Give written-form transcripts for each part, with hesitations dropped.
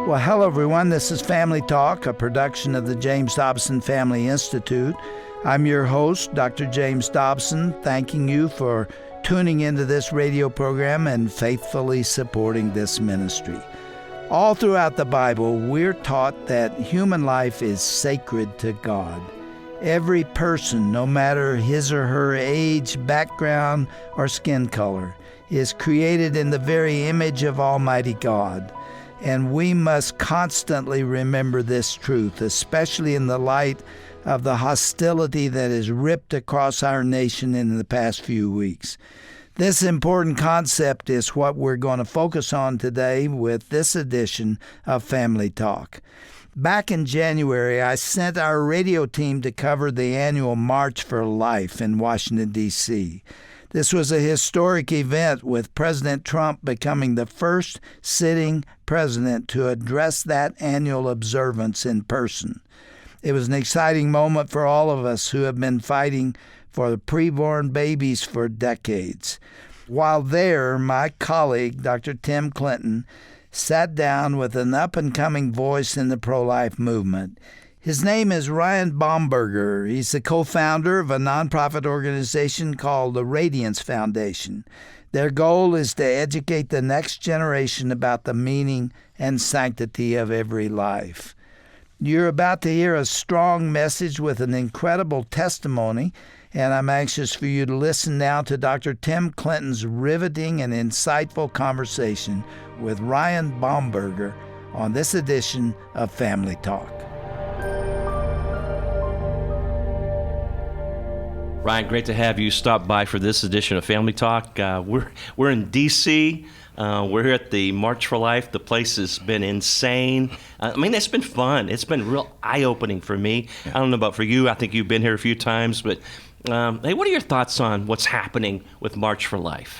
Well, hello, everyone. This is Family Talk, a production of the James Dobson Family Institute. I'm your host, Dr. James Dobson, thanking you for tuning into this radio program and faithfully supporting this ministry. All throughout the Bible, we're taught that human life is sacred to God. Every person, no matter his or her age, background, or skin color, is created in the very image of Almighty God. And we must constantly remember this truth, especially in the light of the hostility that has ripped across our nation in the past few weeks. This important concept is what we're going to focus on today with this edition of Family Talk. Back in January, I sent our radio team to cover the annual March for Life in Washington, D.C. This was a historic event, with President Trump becoming the first sitting president to address that annual observance in person. It was an exciting moment for all of us who have been fighting for the preborn babies for decades. While there, my colleague, Dr. Tim Clinton, sat down with an up-and-coming voice in the pro-life movement. His name is Ryan Bomberger. He's the co-founder of a nonprofit organization called the Radiance Foundation. Their goal is to educate the next generation about the meaning and sanctity of every life. You're about to hear a strong message with an incredible testimony, and I'm anxious for you to listen now to Dr. Tim Clinton's riveting and insightful conversation with Ryan Bomberger on this edition of Family Talk. Ryan, great to have you stop by for this edition of Family Talk. We're in D.C. We're here at the March for Life. The place has been insane. It's been fun. It's been real eye-opening for me. Yeah. I don't know about for you. I think you've been here a few times. But, hey, what are your thoughts on what's happening with March for Life?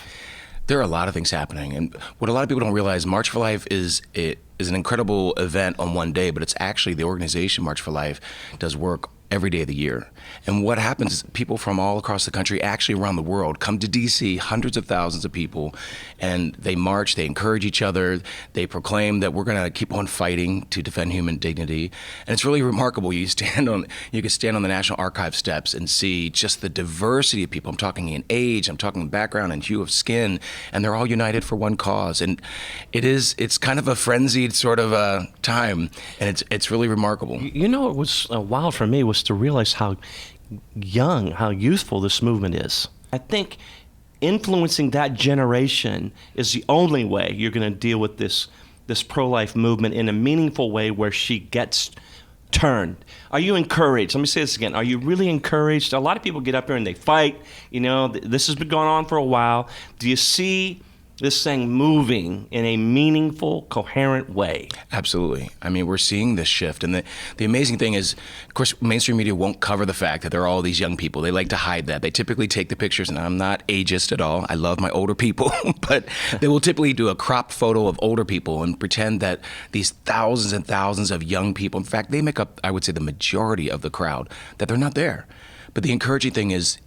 There are a lot of things happening. And what a lot of people don't realize, March for Life is an incredible event on one day, but it's actually the organization March for Life does work every day of the year. And what happens is people from all across the country, actually around the world, come to D.C., hundreds of thousands of people, and they march, they encourage each other, they proclaim that we're going to keep on fighting to defend human dignity. And it's really remarkable. You can stand on the National Archive steps and see just the diversity of people. I'm talking in age, I'm talking background and hue of skin, and they're all united for one cause. And it's kind of a frenzied sort of a time, and it's really remarkable. You know, what was wild for me was to realize how young, how youthful this movement is. I think influencing that generation is the only way you're going to deal with this pro-life movement in a meaningful way where she gets turned. Are you encouraged? Let me say this again. Are you really encouraged? A lot of people get up here and they fight. You know, this has been going on for a while. Do you see this thing moving in a meaningful, coherent way? Absolutely. I mean, we're seeing this shift. And the amazing thing is, of course, mainstream media won't cover the fact that there are all these young people. They like to hide that. They typically take the pictures, and I'm not ageist at all. I love my older people. But they will typically do a cropped photo of older people and pretend that these thousands and thousands of young people, in fact, they make up, I would say, the majority of the crowd, that they're not there. But the encouraging thing is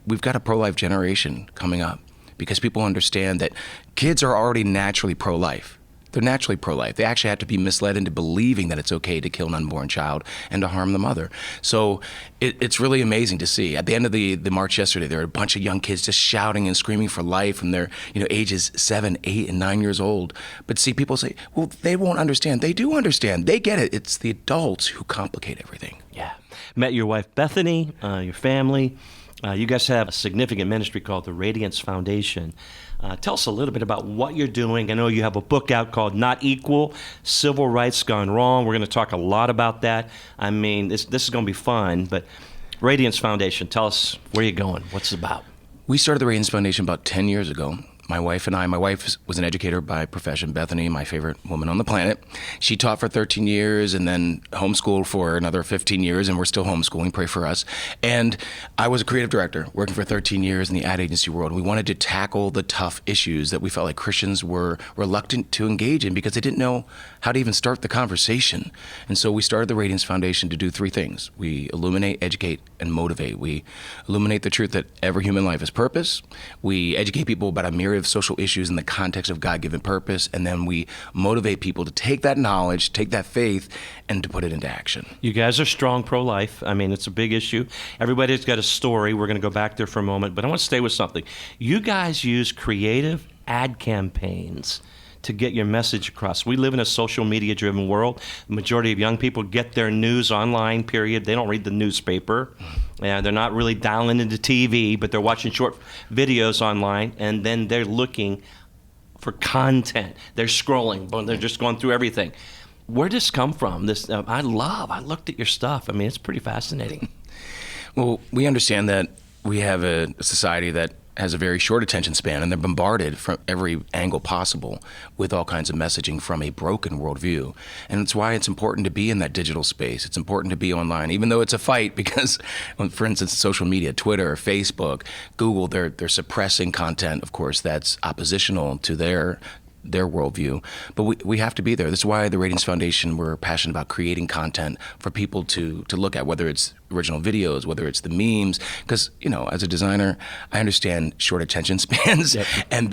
we've got a pro-life generation coming up, because people understand that kids are already naturally pro-life. They're naturally pro-life. They actually have to be misled into believing that it's okay to kill an unborn child and to harm the mother. So it's really amazing to see. At the end of the march yesterday, there were a bunch of young kids just shouting and screaming for life from their ages 7, 8, and 9 years old. But see, people say, well, they won't understand. They do understand. They get it. It's the adults who complicate everything. Yeah. Met your wife, Bethany, your family. You guys have a significant ministry called the Radiance Foundation. Tell us a little bit about what you're doing. I know you have a book out called Not Equal, Civil Rights Gone Wrong. We're going to talk a lot about that. I mean, this is going to be fun, but Radiance Foundation, tell us where you're going, what's it about. We started the Radiance Foundation about 10 years ago. My wife and I, my wife was an educator by profession, Bethany, my favorite woman on the planet. She taught for 13 years and then homeschooled for another 15 years, and we're still homeschooling, pray for us. And I was a creative director working for 13 years in the ad agency world. We wanted to tackle the tough issues that we felt like Christians were reluctant to engage in because they didn't know how to even start the conversation. And so we started the Radiance Foundation to do three things. We illuminate, educate, and motivate. We illuminate the truth that every human life has purpose. We educate people about a myriad conservative social issues in the context of God-given purpose, and then we motivate people to take that knowledge, take that faith, and to put it into action. You guys are strong pro-life. I mean, it's a big issue. Everybody's got a story. We're going to go back there for a moment, but I want to stay with something. You guys use creative ad campaigns to get your message across. We live in a social media driven world. The majority of young people get their news online, period. They don't read the newspaper. They're not really dialing into TV, but they're watching short videos online, and then they're looking for content. They're scrolling, but they're just going through everything. Where does this come from? I looked at your stuff. I mean, it's pretty fascinating. Well, we understand that we have a society that has a very short attention span, and they're bombarded from every angle possible with all kinds of messaging from a broken worldview. And it's why it's important to be in that digital space. It's important to be online, even though it's a fight because, for instance, social media, Twitter, Facebook, Google, they're suppressing content, of course, that's oppositional to their worldview. But we have to be there. This is why the Radiance Foundation, we're passionate about creating content for people to look at, whether it's original videos, whether it's the memes. Because, as a designer, I understand short attention spans. Yep. And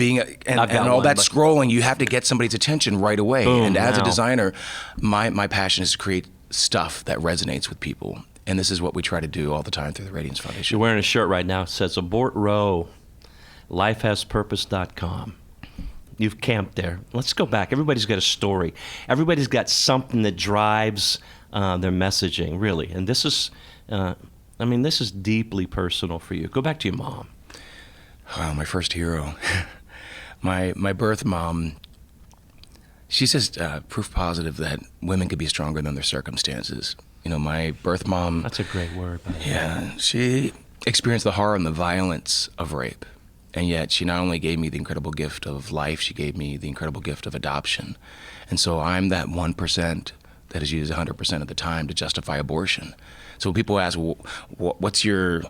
all that scrolling, you have to get somebody's attention right away. Boom, and as a designer, my passion is to create stuff that resonates with people. And this is what we try to do all the time through the Radiance Foundation. You're wearing a shirt right now that says Abort Row, lifehaspurpose.com. You've camped there. Let's go back. Everybody's got a story. Everybody's got something that drives their messaging, really. And this is, this is deeply personal for you. Go back to your mom. Wow, my first hero. My birth mom, she's just proof positive that women could be stronger than their circumstances. My birth mom. That's a great word, by the way. Yeah, she experienced the horror and the violence of rape. And yet she not only gave me the incredible gift of life, she gave me the incredible gift of adoption. And so I'm that 1% that is used 100% of the time to justify abortion. So when people ask, well, what's your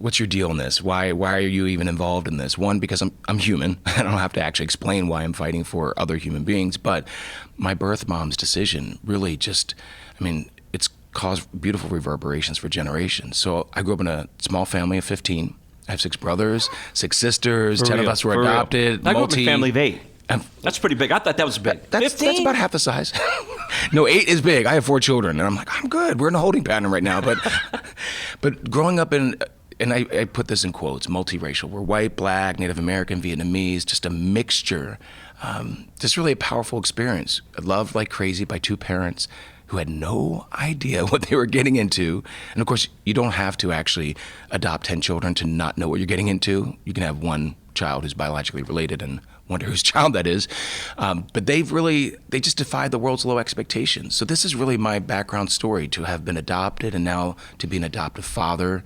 deal in this? Why are you even involved in this? One, because I'm human. I don't have to actually explain why I'm fighting for other human beings. But my birth mom's decision really it's caused beautiful reverberations for generations. So I grew up in a small family of 15. I have 6 brothers, 6 sisters, 10 of us were adopted. I grew up in a family of 8. That's pretty big. I thought that was big. That's about half the size. No, 8 is big. I have 4 children, and I'm like, I'm good. We're in a holding pattern right now. But growing up in, and I put this in quotes, multiracial. We're white, black, Native American, Vietnamese, just a mixture. Just really a powerful experience. Loved like crazy by 2 parents who had no idea what they were getting into. And of course, you don't have to actually adopt 10 children to not know what you're getting into. You can have one child who's biologically related and wonder whose child that is. But they just defied the world's low expectations. So this is really my background story, to have been adopted and now to be an adoptive father,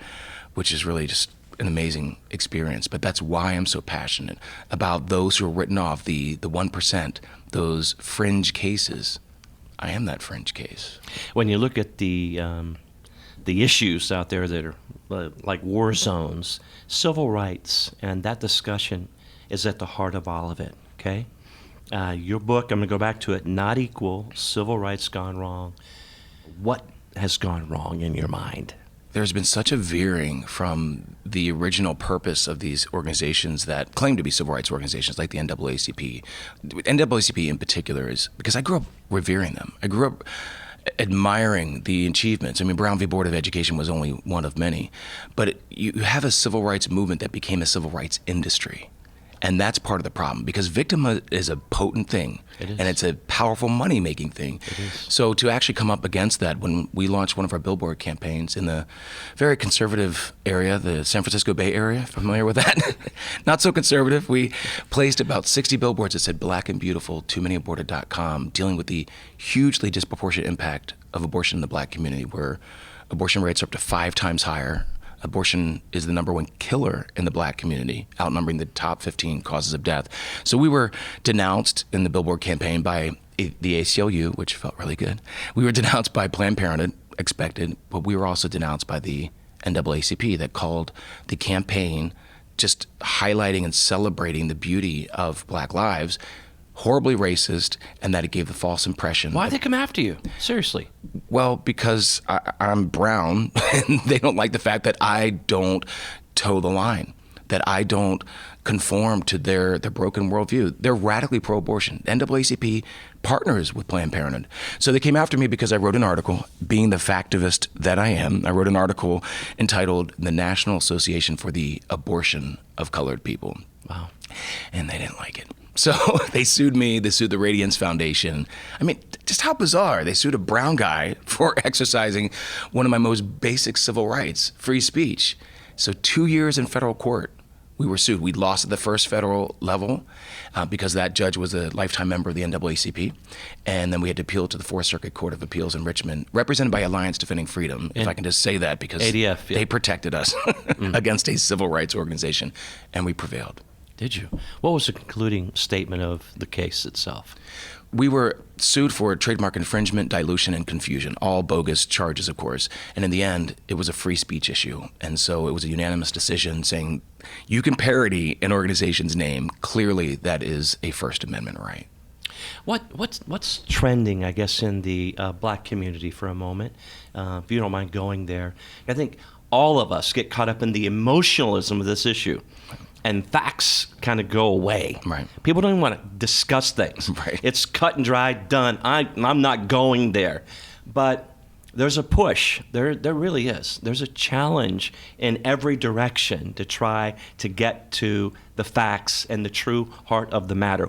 which is really just an amazing experience. But that's why I'm so passionate about those who are written off, the 1%, those fringe cases. I am that fringe case. When you look at the issues out there that are like war zones, civil rights, and that discussion is at the heart of all of it, okay? Your book, I'm going to go back to it, Not Equal, Civil Rights Gone Wrong. What has gone wrong in your mind? There's been such a veering from the original purpose of these organizations that claim to be civil rights organizations, like the NAACP. NAACP in particular is because I grew up revering them. I grew up admiring the achievements. Brown v. Board of Education was only one of many. But you have a civil rights movement that became a civil rights industry. And that's part of the problem, because victimhood is a potent thing. It is. And it's a powerful money-making thing. It is. So to actually come up against that, when we launched one of our billboard campaigns in the very conservative area, the San Francisco Bay Area, familiar with that? Not so conservative. We placed about 60 billboards that said "Black and Beautiful, TooManyAborted.com," dealing with the hugely disproportionate impact of abortion in the Black community, where abortion rates are up to 5 times higher. Abortion is the #1 killer in the Black community, outnumbering the top 15 causes of death. So we were denounced in the billboard campaign by the ACLU, which felt really good. We were denounced by Planned Parenthood, expected, but we were also denounced by the NAACP that called the campaign, just highlighting and celebrating the beauty of Black lives, horribly racist, and that it gave the false impression. Why'd they come after you? Seriously. Well, because I'm brown, and they don't like the fact that I don't toe the line, that I don't conform to their broken worldview. They're radically pro-abortion. NAACP partners with Planned Parenthood. So they came after me because I wrote an article, being the factivist that I am. I wrote an article entitled The National Association for the Abortion of Colored People. Wow. And they didn't like it. So they sued me, they sued the Radiance Foundation. I mean, just how bizarre. They sued a brown guy for exercising one of my most basic civil rights, free speech. So 2 years in federal court, we were sued. We lost at the first federal level because that judge was a lifetime member of the NAACP. And then we had to appeal to the Fourth Circuit Court of Appeals in Richmond, represented by Alliance Defending Freedom, if I can just say that, because ADF, yeah. they protected us against a civil rights organization, and we prevailed. Did you? What was the concluding statement of the case itself? We were sued for trademark infringement, dilution, and confusion, all bogus charges, of course. And in the end, it was a free speech issue. And so it was a unanimous decision saying you can parody an organization's name. Clearly, that is a First Amendment right. What's trending, I guess, in the black community for a moment, if you don't mind going there? I think all of us get caught up in the emotionalism of this issue. And facts kind of go away. Right. People don't even want to discuss things. Right. It's cut and dry, done. I'm not going there. But there's a push. There really is. There's a challenge in every direction to try to get to the facts and the true heart of the matter.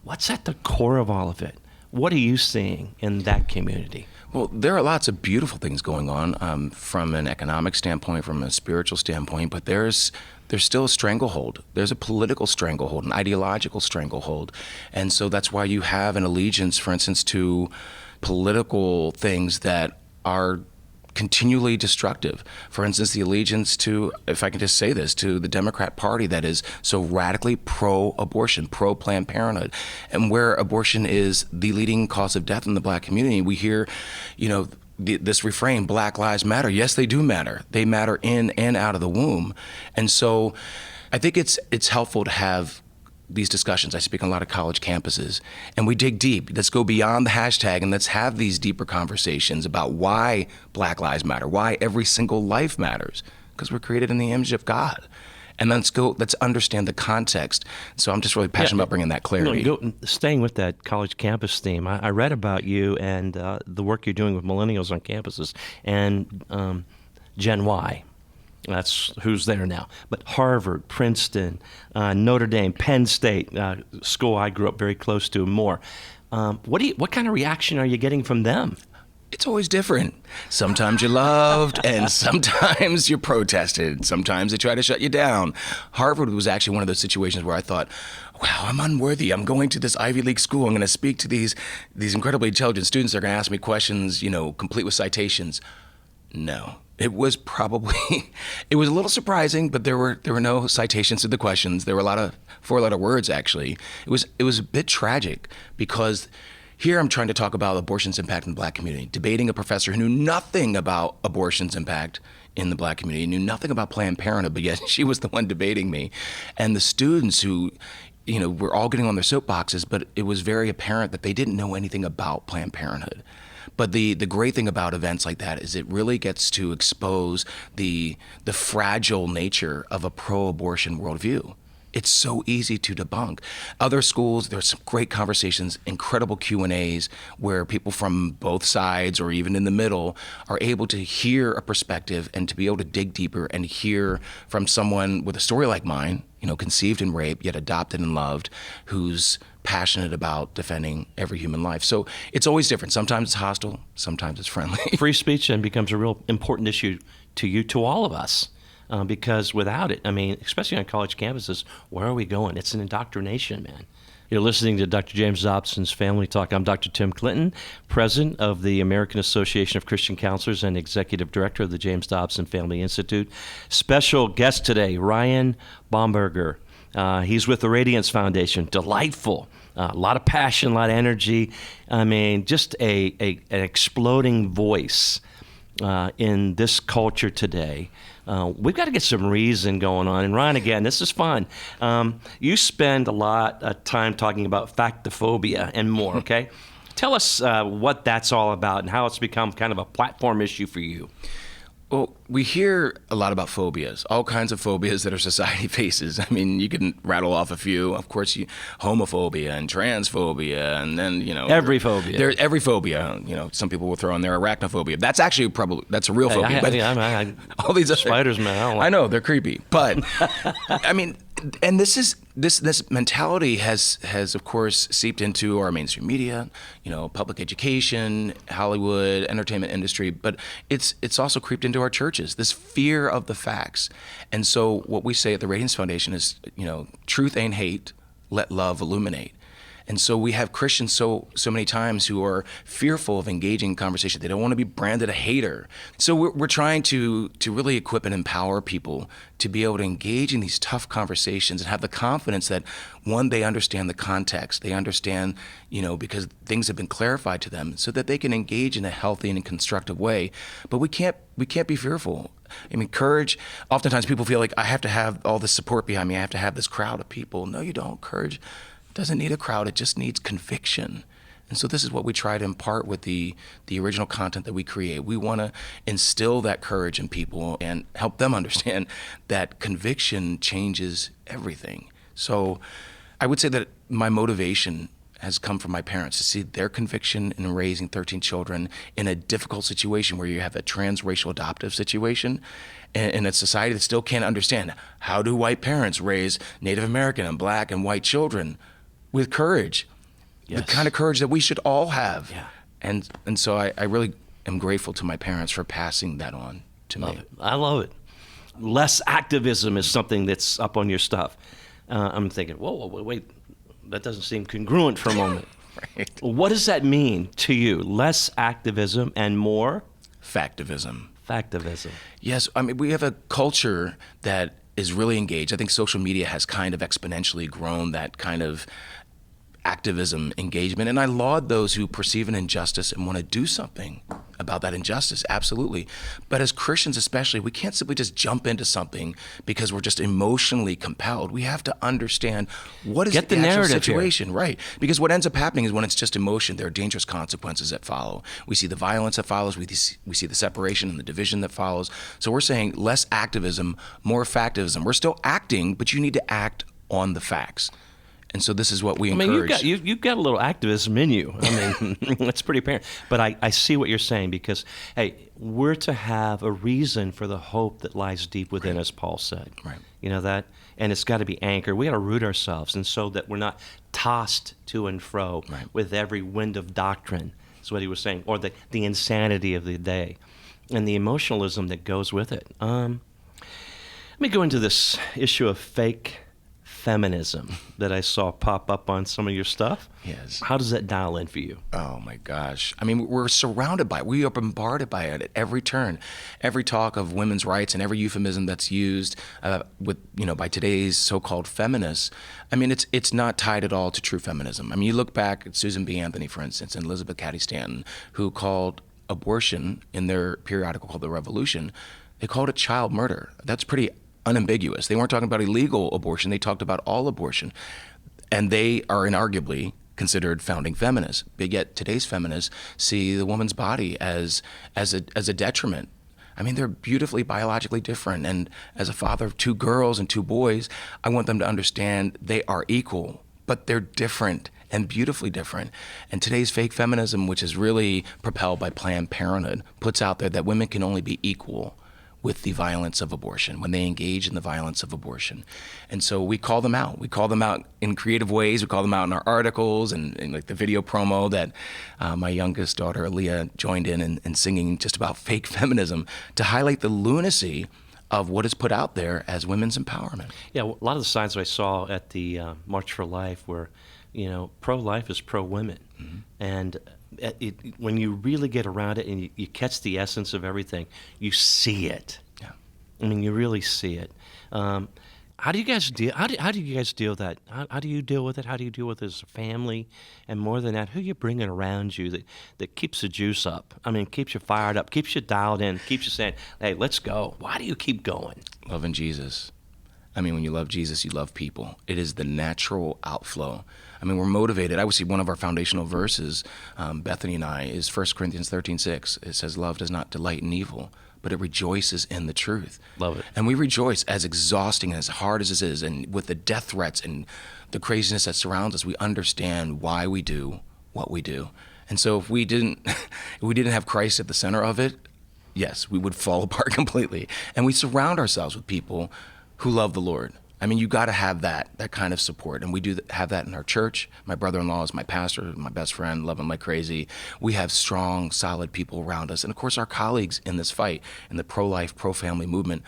What's at the core of all of it? What are you seeing in that community? Well, there are lots of beautiful things going on from an economic standpoint, from a spiritual standpoint, but there's still a stranglehold. There's a political stranglehold, an ideological stranglehold. And so that's why you have an allegiance, for instance, to political things that are continually destructive. For instance, the allegiance to, if I can just say this, to the Democrat Party that is so radically pro-abortion, pro-Planned Parenthood, and where abortion is the leading cause of death in the black community. We hear, this refrain, Black Lives Matter. Yes, they do matter. They matter in and out of the womb. And so I think it's helpful to have these discussions. I speak on a lot of college campuses, and we dig deep. Let's go beyond the hashtag and let's have these deeper conversations about why Black Lives Matter, why every single life matters, because we're created in the image of God. And let's understand the context. So I'm just really passionate about bringing that clarity. Staying with that college campus theme, I read about you and the work you're doing with millennials on campuses and Gen Y. That's who's there now. But Harvard, Princeton, Notre Dame, Penn State, school I grew up very close to, and more. What kind of reaction are you getting from them? It's always different. Sometimes you're loved, and sometimes you're protested. Sometimes they try to shut you down. Harvard was actually one of those situations where I thought, wow, I'm unworthy. I'm going to this Ivy League school. I'm going to speak to these incredibly intelligent students. They're going to ask me questions, complete with citations. No. It was it was a little surprising, but there were no citations to the questions. There were a lot of four-letter words, actually. It was a bit tragic because here I'm trying to talk about abortion's impact in the black community, debating a professor who knew nothing about abortion's impact in the black community, knew nothing about Planned Parenthood, but yet she was the one debating me. And the students who, were all getting on their soapboxes, but it was very apparent that they didn't know anything about Planned Parenthood. But the great thing about events like that is it really gets to expose the fragile nature of a pro-abortion worldview. It's so easy to debunk. Other schools, there's some great conversations, incredible Q&As where people from both sides or even in the middle are able to hear a perspective and to be able to dig deeper and hear from someone with a story like mine, conceived in rape, yet adopted and loved, who's passionate about defending every human life. So it's always different. Sometimes it's hostile, sometimes it's friendly. Free speech then becomes a real important issue to you, to all of us. Because without it, especially on college campuses, where are we going? It's an indoctrination, man. You're listening to Dr. James Dobson's Family Talk. I'm Dr. Tim Clinton, president of the American Association of Christian Counselors and executive director of the James Dobson Family Institute. Special guest today, Ryan Bomberger. He's with the Radiance Foundation. Delightful. A lot of passion, a lot of energy. Just an exploding voice in this culture today. We've got to get some reason going on. And Ryan, again, this is fun. You spend a lot of time talking about factophobia and more, okay? Tell us what that's all about and how it's become kind of a platform issue for you. Well, we hear a lot about phobias, all kinds of phobias that our society faces. I mean, you can rattle off a few. Of course, homophobia and transphobia, and then, Every phobia. Every phobia. Some people will throw in there arachnophobia. That's actually that's a real phobia. All these other, spiders, man. I know they're creepy, but I mean, and this mentality has of course seeped into our mainstream media, public education, Hollywood, entertainment industry, but it's also creeped into our churches, this fear of the facts. And so what we say at the Radiance Foundation is, truth ain't hate, let love illuminate. And so we have Christians so many times who are fearful of engaging in conversation. They don't want to be branded a hater. So we're trying to really equip and empower people to be able to engage in these tough conversations and have the confidence that, one, they understand the context. They understand, because things have been clarified to them, so that they can engage in a healthy and constructive way. But we can't be fearful. I mean, courage, oftentimes people feel like I have to have all this support behind me. I have to have this crowd of people. No, you don't. Courage doesn't need a crowd. It just needs conviction. And so this is what we try to impart with the original content that we create. We want to instill that courage in people and help them understand that conviction changes everything. So I would say that my motivation has come from my parents, to see their conviction in raising 13 children in a difficult situation where you have a transracial adoptive situation in a society that still can't understand, how do white parents raise Native American and black and white children with courage, the kind of courage that we should all have. Yeah. And so I really am grateful to my parents for passing that on to me. I love it. Less activism is something that's up on your stuff. I'm thinking, whoa, wait, that doesn't seem congruent for a moment. Right. What does that mean to you? Less activism and more? Factivism. Factivism. Yes, I mean, we have a culture that is really engaged. I think social media has kind of exponentially grown that kind of activism engagement, and I laud those who perceive an injustice and want to do something about that injustice, absolutely. But as Christians especially, we can't simply just jump into something because we're just emotionally compelled. We have to understand what is Get the the actual narrative situation, right? Because what ends up happening is when it's just emotion, there are dangerous consequences that follow. We see the violence that follows, we see the separation and the division that follows. So we're saying less activism, more factivism. We're still acting, but you need to act on the facts. And so this is what we encourage. I mean, you've got a little activism in you. I mean, it's pretty apparent. But I see what you're saying, because, hey, we're to have a reason for the hope that lies deep within us, Paul said. Right. You know that? And it's got to be anchored. We got to root ourselves, and so that we're not tossed to and fro with every wind of doctrine, is what he was saying, or the insanity of the day and the emotionalism that goes with it. Let me go into this issue of fake feminism that I saw pop up on some of your stuff. Yes. How does that dial in for you? Oh my gosh. I mean, we're surrounded by it. We are bombarded by it at every turn. Every talk of women's rights and every euphemism that's used by today's so-called feminists. I mean, it's not tied at all to true feminism. I mean, you look back at Susan B. Anthony, for instance, and Elizabeth Cady Stanton, who called abortion in their periodical called The Revolution, they called it child murder. That's pretty unambiguous. They weren't talking about illegal abortion. They talked about all abortion. And they are inarguably considered founding feminists. But yet today's feminists see the woman's body as a detriment. I mean, they're beautifully biologically different. And as a father of 2 girls and 2 boys, I want them to understand they are equal, but they're different and beautifully different. And today's fake feminism, which is really propelled by Planned Parenthood, puts out there that women can only be equal with the violence of abortion, when they engage in the violence of abortion. And so we call them out. We call them out in creative ways. We call them out in our articles and like the video promo that my youngest daughter, Aaliyah, joined in and singing just about fake feminism to highlight the lunacy of what is put out there as women's empowerment. Yeah, a lot of the signs I saw at the March for Life were, pro-life is pro-women. Mm-hmm. And when you really get around it and you catch the essence of everything, you see it. Yeah. I mean, you really see it. How do you guys deal? How do you guys deal with that? How do you deal with it? How do you deal with it as a family? And more than that, who are you bringing around you that keeps the juice up? I mean, keeps you fired up, keeps you dialed in, keeps you saying, "Hey, let's go." Why do you keep going? Loving Jesus. I mean, when you love Jesus, you love people. It is the natural outflow. I mean, we're motivated. I would see one of our foundational verses, Bethany and I, is 1 Corinthians 13:6. It says, "Love does not delight in evil, but it rejoices in the truth. Love it. And we rejoice, as exhausting and as hard as this is, and with the death threats and the craziness that surrounds us, we understand why we do what we do. And so if we didn't have Christ at the center of it, yes, we would fall apart completely. And we surround ourselves with people who love the Lord. I mean, you got to have that kind of support. And we do have that in our church. My brother-in-law is my pastor, my best friend, love him like crazy. We have strong, solid people around us. And of course, our colleagues in this fight, in the pro-life, pro-family movement.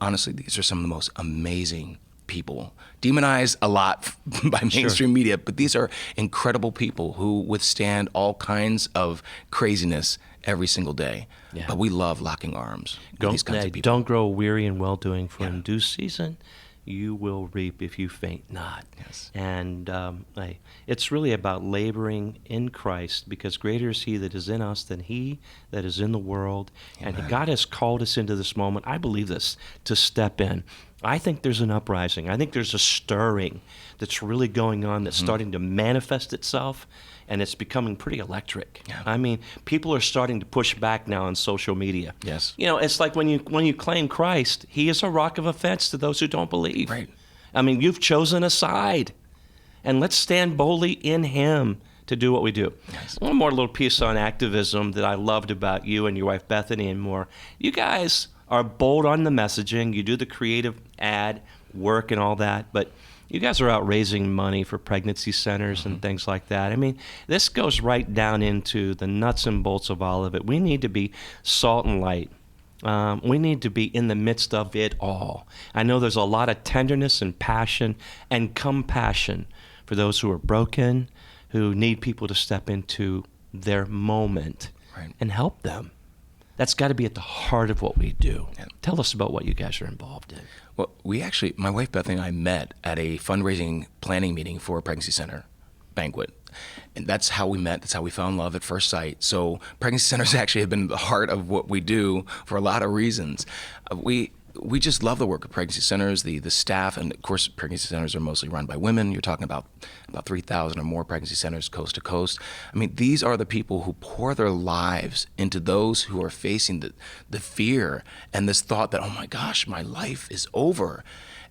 Honestly, these are some of the most amazing people. Demonized a lot by mainstream media, but these are incredible people who withstand all kinds of craziness every single day. Yeah. But we love locking arms with these kinds of people. Don't grow weary in well-doing, for in due season you will reap if you faint not. Yes. And it's really about laboring in Christ, because greater is he that is in us than he that is in the world. Amen. And God has called us into this moment, I believe this, to step in. I think there's an uprising. I think there's a stirring that's really going on that's starting to manifest itself, and it's becoming pretty electric. Yeah. I mean, people are starting to push back now on social media. Yes. You know, it's like when you claim Christ, he is a rock of offense to those who don't believe. Right. I mean, you've chosen a side, and let's stand boldly in him to do what we do. Yes. One more little piece on activism that I loved about you and your wife Bethany and more. You guys are bold on the messaging. You do the creative ad work and all that, but you guys are out raising money for pregnancy centers and things like that. I mean, this goes right down into the nuts and bolts of all of it. We need to be salt and light. We need to be in the midst of it all. I know there's a lot of tenderness and passion and compassion for those who are broken, who need people to step into their moment and help them. That's got to be at the heart of what we do. Yeah. Tell us about what you guys are involved in. Well, my wife Bethany and I met at a fundraising planning meeting for a pregnancy center banquet. And that's how we met. That's how we fell in love at first sight. So pregnancy centers actually have been the heart of what we do for a lot of reasons. We just love the work of pregnancy centers, the staff, and of course pregnancy centers are mostly run by women. You're talking about 3,000 or more pregnancy centers coast to coast. I mean, these are the people who pour their lives into those who are facing the fear and this thought that, oh my gosh, my life is over.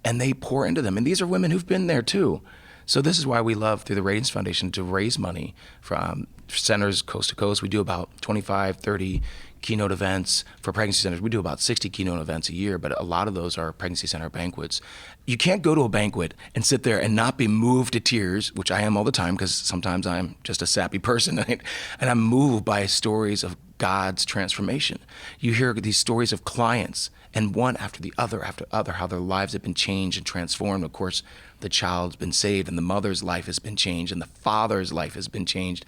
And they pour into them. And these are women who've been there too. So this is why we love, through the Radiance Foundation, to raise money from centers coast to coast. We do about 25, 30 keynote events. For pregnancy centers, we do about 60 keynote events a year, but a lot of those are pregnancy center banquets. You can't go to a banquet and sit there and not be moved to tears, which I am all the time, because sometimes I'm just a sappy person, right? And I'm moved by stories of God's transformation. You hear these stories of clients, and one after the other, how their lives have been changed and transformed. Of course, the child's been saved, and the mother's life has been changed, and the father's life has been changed.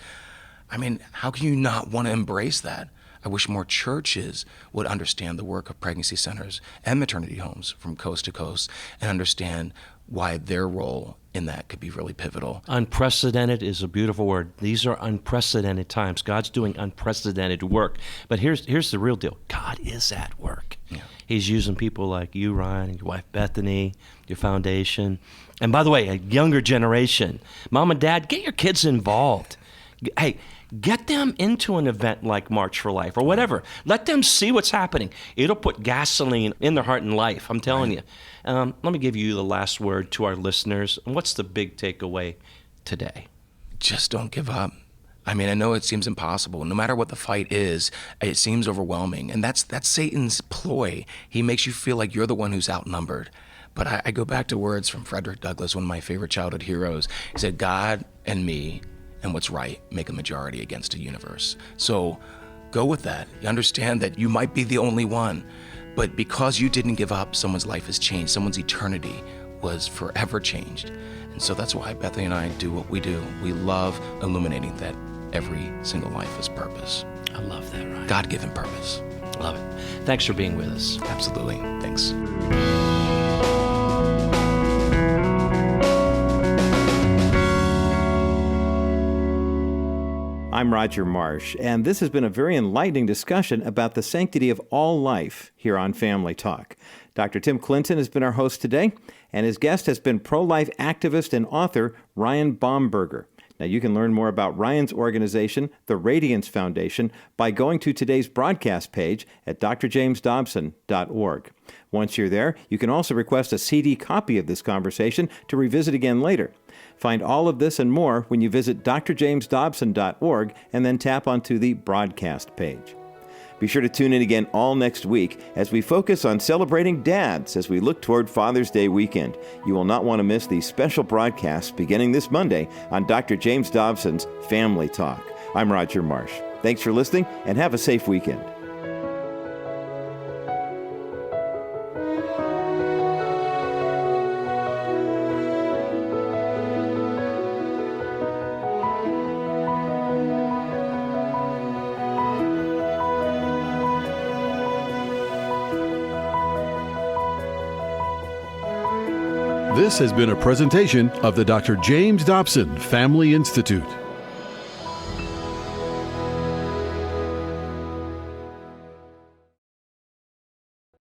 I mean, how can you not want to embrace that? I wish more churches would understand the work of pregnancy centers and maternity homes from coast to coast and understand why their role in that could be really pivotal. Unprecedented is a beautiful word. These are unprecedented times. God's doing unprecedented work. But here's the real deal. God is at work. Yeah. He's using people like you, Ryan, and your wife, Bethany, your foundation. And by the way, a younger generation. Mom and Dad, get your kids involved. Hey, get them into an event like March for Life or whatever. Let them see what's happening. It'll put gasoline in their heart and life, I'm telling you. Let me give you the last word to our listeners. What's the big takeaway today? Just don't give up. I mean, I know it seems impossible. No matter what the fight is, it seems overwhelming. And that's Satan's ploy. He makes you feel like you're the one who's outnumbered. But I go back to words from Frederick Douglass, one of my favorite childhood heroes. He said, God and me and what's right make a majority against a universe. So go with that. You understand that you might be the only one, but because you didn't give up, someone's life has changed. Someone's eternity was forever changed. And so that's why Bethany and I do what we do. We love illuminating that every single life has purpose. I love that, Ryan. God-given purpose. Love it. Thanks for being with us. Absolutely. Thanks. I'm Roger Marsh, and this has been a very enlightening discussion about the sanctity of all life here on Family Talk. Dr. Tim Clinton has been our host today, and his guest has been pro-life activist and author Ryan Bomberger. Now, you can learn more about Ryan's organization, the Radiance Foundation, by going to today's broadcast page at drjamesdobson.org. Once you're there, you can also request a CD copy of this conversation to revisit again later. Find all of this and more when you visit drjamesdobson.org and then tap onto the broadcast page. Be sure to tune in again all next week as we focus on celebrating dads as we look toward Father's Day weekend. You will not want to miss these special broadcasts beginning this Monday on Dr. James Dobson's Family Talk. I'm Roger Marsh. Thanks for listening and have a safe weekend. This has been a presentation of the Dr. James Dobson Family Institute.